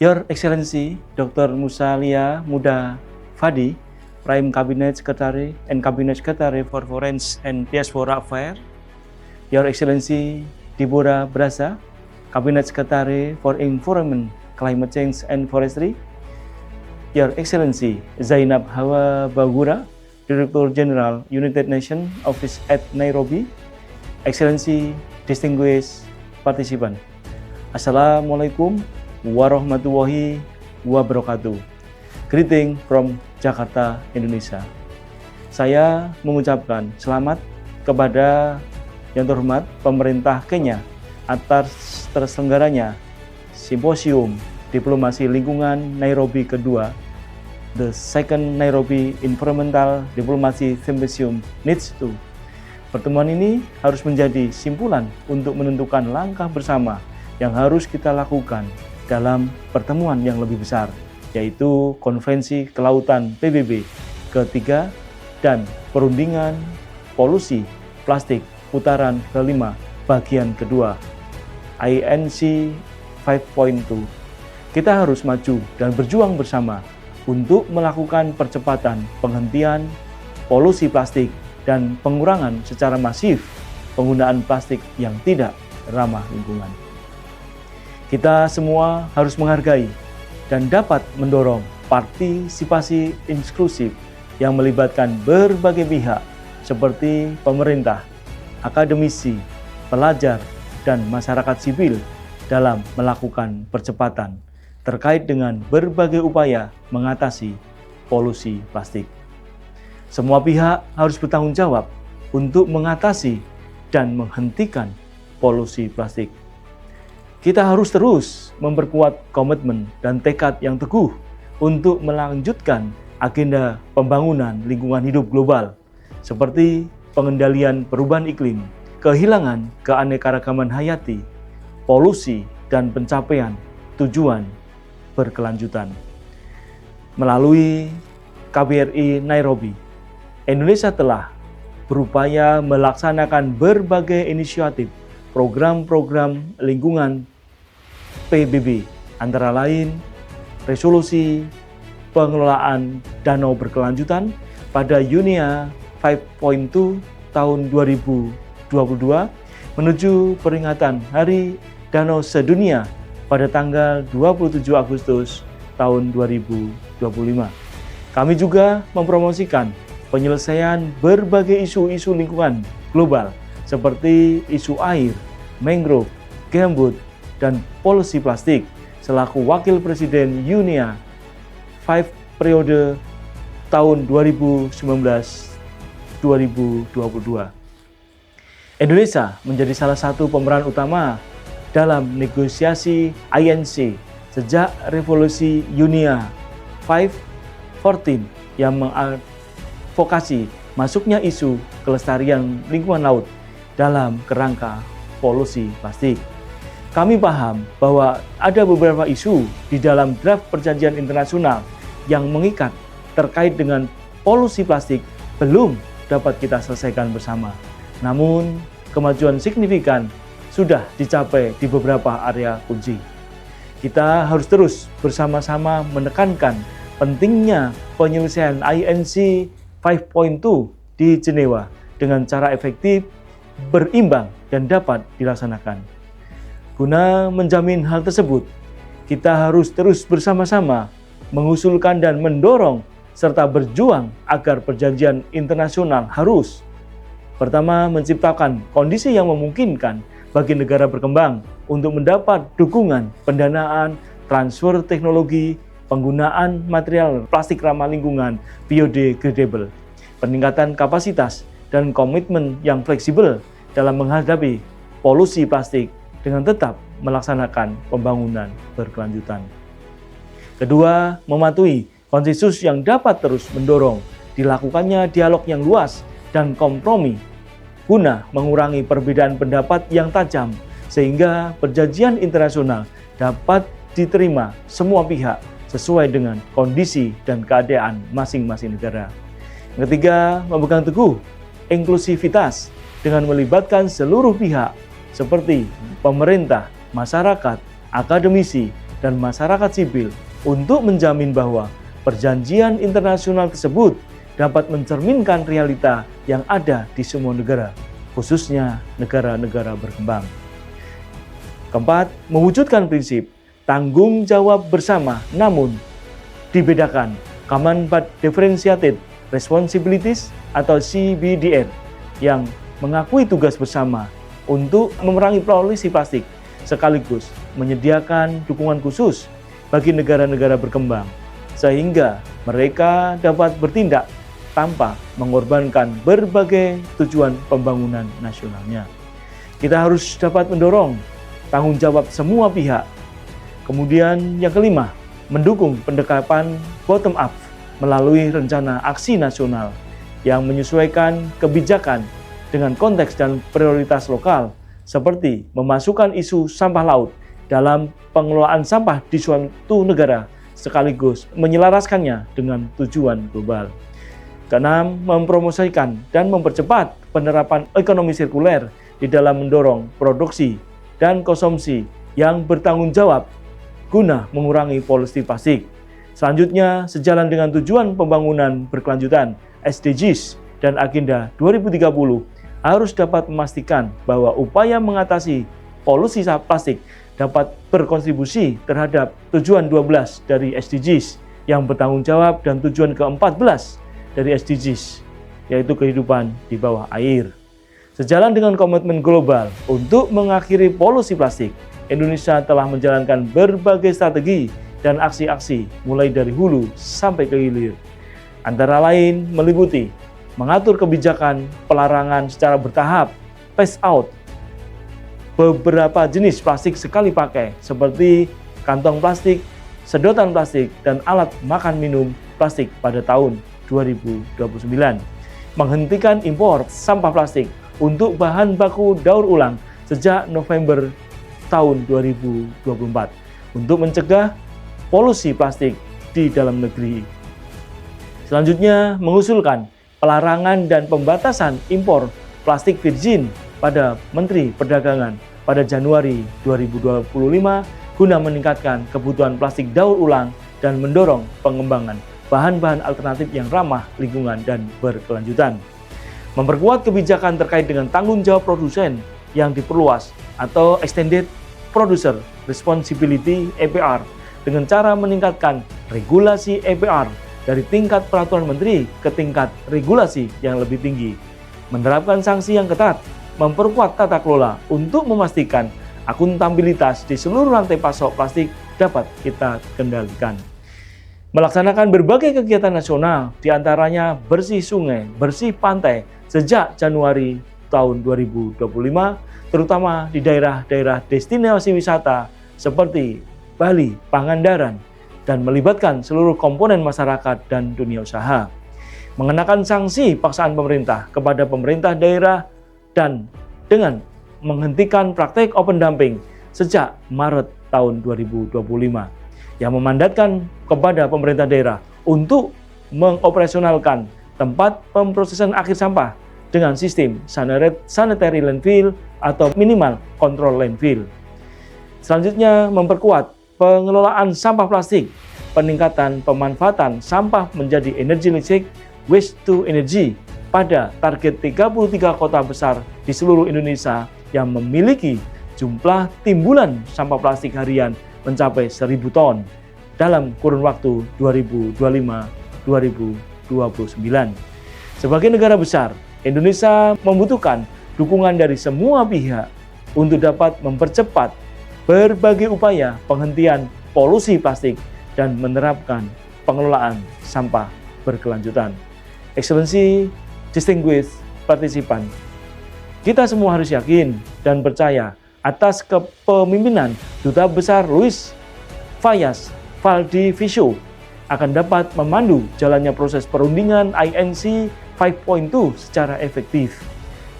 Your Excellency Dr. Musalia Muda Fadi, Prime Cabinet Secretary and Cabinet Secretary for Foreign and Diaspora Affairs, Your Excellency Deborah Brasa, Cabinet Secretary for Environment, Climate Change and Forestry, Your Excellency Zainab Hawa Bagura, Director General United Nations Office at Nairobi, Excellency Distinguished Participant. Assalamualaikum warahmatullahi wabarakatuh. Greeting from Jakarta, Indonesia. Saya mengucapkan selamat kepada yang terhormat pemerintah Kenya atas terselenggaranya Simposium Diplomasi Lingkungan Nairobi kedua, The Second Nairobi Environmental Diplomacy Symposium Needs to. Pertemuan ini harus menjadi simpulan untuk menentukan langkah bersama yang harus kita lakukan dalam pertemuan yang lebih besar, yaitu Konferensi Kelautan PBB ketiga dan Perundingan Polusi Plastik Putaran kelima bagian kedua, INC 5.2. Kita harus maju dan berjuang bersama untuk melakukan percepatan penghentian polusi plastik dan pengurangan secara masif penggunaan plastik yang tidak ramah lingkungan. Kita semua harus menghargai dan dapat mendorong partisipasi inklusif yang melibatkan berbagai pihak seperti pemerintah, akademisi, pelajar, dan masyarakat sipil dalam melakukan percepatan terkait dengan berbagai upaya mengatasi polusi plastik. Semua pihak harus bertanggung jawab untuk mengatasi dan menghentikan polusi plastik. Kita harus terus memperkuat komitmen dan tekad yang teguh untuk melanjutkan agenda pembangunan lingkungan hidup global seperti pengendalian perubahan iklim, kehilangan keanekaragaman hayati, polusi, dan pencapaian tujuan berkelanjutan. Melalui KBRI Nairobi, Indonesia telah berupaya melaksanakan berbagai inisiatif program-program lingkungan PBB, antara lain resolusi pengelolaan danau berkelanjutan pada UNEA 5.2 tahun 2022 menuju peringatan Hari Danau Sedunia pada tanggal 27 Agustus tahun 2025. Kami juga mempromosikan penyelesaian berbagai isu-isu lingkungan global seperti isu air, mangrove, gambut, dan polusi plastik selaku Wakil Presiden UNEA 5 periode tahun 2019-2022. Indonesia menjadi salah satu pemeran utama dalam negosiasi INC sejak revolusi UNEA 514 yang mengadvokasi masuknya isu kelestarian lingkungan laut dalam kerangka polusi plastik. Kami paham bahwa ada beberapa isu di dalam draft perjanjian internasional yang mengikat terkait dengan polusi plastik belum dapat kita selesaikan bersama. Namun, kemajuan signifikan sudah dicapai di beberapa area kunci. Kita harus terus bersama-sama menekankan pentingnya penyelesaian INC 5.2 di Jenewa dengan cara efektif, berimbang, dan dapat dilaksanakan. Guna menjamin hal tersebut, kita harus terus bersama-sama mengusulkan dan mendorong serta berjuang agar perjanjian internasional harus pertama menciptakan kondisi yang memungkinkan bagi negara berkembang untuk mendapat dukungan pendanaan, transfer teknologi, penggunaan material plastik ramah lingkungan biodegradable, peningkatan kapasitas, dan komitmen yang fleksibel dalam menghadapi polusi plastik dengan tetap melaksanakan pembangunan berkelanjutan. Kedua, mematuhi konsensus yang dapat terus mendorong dilakukannya dialog yang luas dan kompromi guna mengurangi perbedaan pendapat yang tajam sehingga perjanjian internasional dapat diterima semua pihak sesuai dengan kondisi dan keadaan masing-masing negara. Ketiga, memegang teguh inklusivitas dengan melibatkan seluruh pihak seperti pemerintah, masyarakat, akademisi, dan masyarakat sipil untuk menjamin bahwa perjanjian internasional tersebut dapat mencerminkan realita yang ada di semua negara, khususnya negara-negara berkembang. Keempat, mewujudkan prinsip tanggung jawab bersama namun dibedakan, Common but Differentiated Responsibilities atau CBDR, yang mengakui tugas bersama untuk memerangi polusi plastik sekaligus menyediakan dukungan khusus bagi negara-negara berkembang sehingga mereka dapat bertindak tanpa mengorbankan berbagai tujuan pembangunan nasionalnya. Kita harus dapat mendorong tanggung jawab semua pihak. Kemudian yang kelima, mendukung pendekatan bottom up melalui rencana aksi nasional yang menyesuaikan kebijakan dengan konteks dan prioritas lokal, seperti memasukkan isu sampah laut dalam pengelolaan sampah di suatu negara sekaligus menyelaraskannya dengan tujuan global. Keenam, mempromosikan dan mempercepat penerapan ekonomi sirkuler di dalam mendorong produksi dan konsumsi yang bertanggung jawab guna mengurangi polusi plastik. Selanjutnya, sejalan dengan tujuan pembangunan berkelanjutan SDGs dan Agenda 2030 harus dapat memastikan bahwa upaya mengatasi polusi plastik dapat berkontribusi terhadap tujuan 12 dari SDGs yang bertanggung jawab dan tujuan ke-14 dari SDGs, yaitu kehidupan di bawah air. Sejalan dengan komitmen global untuk mengakhiri polusi plastik, Indonesia telah menjalankan berbagai strategi dan aksi-aksi mulai dari hulu sampai ke hilir. Antara lain meliputi mengatur kebijakan pelarangan secara bertahap, phase out beberapa jenis plastik sekali pakai seperti kantong plastik, sedotan plastik, dan alat makan minum plastik pada tahun 2029. Menghentikan impor sampah plastik untuk bahan baku daur ulang sejak November tahun 2024 untuk mencegah polusi plastik di dalam negeri. Selanjutnya, mengusulkan pelarangan dan pembatasan impor plastik virgin pada Menteri Perdagangan pada Januari 2025 guna meningkatkan kebutuhan plastik daur ulang dan mendorong pengembangan bahan-bahan alternatif yang ramah lingkungan dan berkelanjutan. Memperkuat kebijakan terkait dengan tanggung jawab produsen yang diperluas atau Extended Producer Responsibility (EPR) dengan cara meningkatkan regulasi EPR dari tingkat peraturan menteri ke tingkat regulasi yang lebih tinggi. Menerapkan sanksi yang ketat, memperkuat tata kelola untuk memastikan akuntabilitas di seluruh rantai pasok plastik dapat kita kendalikan. Melaksanakan berbagai kegiatan nasional, diantaranya bersih sungai, bersih pantai, sejak Januari tahun 2025, terutama di daerah-daerah destinasi wisata seperti Bali, Pangandaran, dan melibatkan seluruh komponen masyarakat dan dunia usaha. Mengenakan sanksi paksaan pemerintah kepada pemerintah daerah dan dengan menghentikan praktek open dumping sejak Maret tahun 2025 yang memandatkan kepada pemerintah daerah untuk mengoperasionalkan tempat pemrosesan akhir sampah dengan sistem sanitary landfill atau minimal control landfill. Selanjutnya, memperkuat pengelolaan sampah plastik, peningkatan pemanfaatan sampah menjadi energi listrik waste to energy pada target 33 kota besar di seluruh Indonesia yang memiliki jumlah timbulan sampah plastik harian mencapai 1.000 ton dalam kurun waktu 2025-2029. Sebagai negara besar, Indonesia membutuhkan dukungan dari semua pihak untuk dapat mempercepat berbagai upaya penghentian polusi plastik dan menerapkan pengelolaan sampah berkelanjutan. Excellency, distinguished participant, kita semua harus yakin dan percaya atas kepemimpinan Duta Besar Luis Fayaz Valdivieso akan dapat memandu jalannya proses perundingan INC 5.2 secara efektif.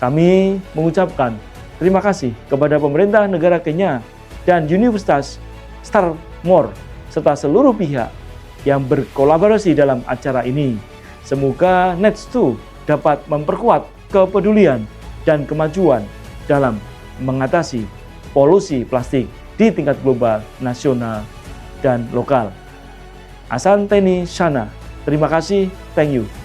Kami mengucapkan terima kasih kepada pemerintah negara Kenya dan Universitas Strathmore serta seluruh pihak yang berkolaborasi dalam acara ini. Semoga NETS2 dapat memperkuat kepedulian dan kemajuan dalam mengatasi polusi plastik di tingkat global, nasional, dan lokal. Asanteni Shana. Terima kasih. Thank you.